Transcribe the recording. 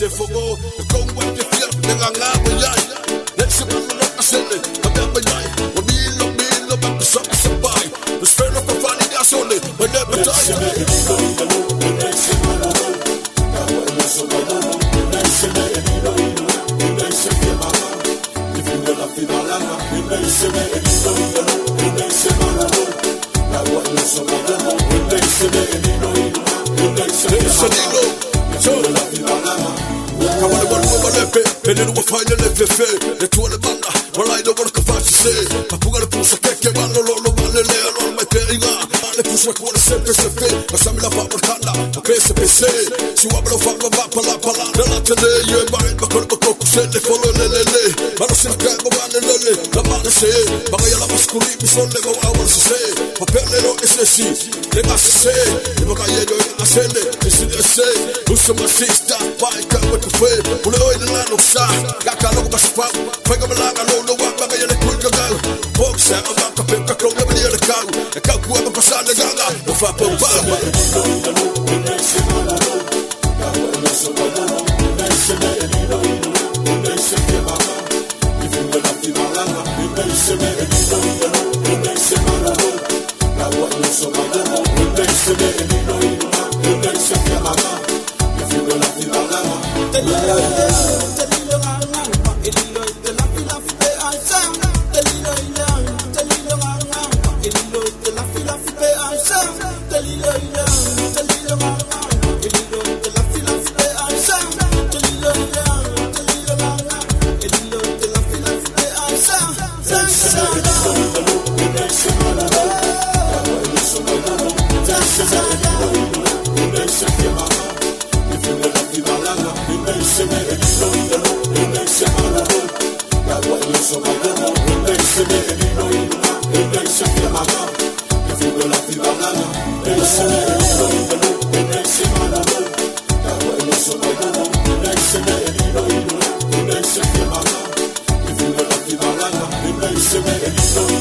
Se fogó con buen que fiel de ganar bayay. Next man no ascende, cambia bayay. Milo, but the sun is a buy. The spell of the funny gas only, but never die. Veneno wa faile le fefe le tuole banda walai do work fa se papuga le pusa che vanno lo vale le allora mai peringa le pusa con sempre se fe ma sa mi la fa porcanda a pese si wablo fa va pala la tele io vai ma col bocco se le follow le ma non si cago vanno le la mano se ma io la masculi mi sono le go a se ma per le no se si le ma se le ma io a se le si se usa ma sista vai ca what to fe uno in la no sa kaka no ba spa fa ga la ga no wa ba ga le kul ga ga box a ba ka pe ka klo ga ni le ka ka ku ba passare ga ga no fa pa pa Se me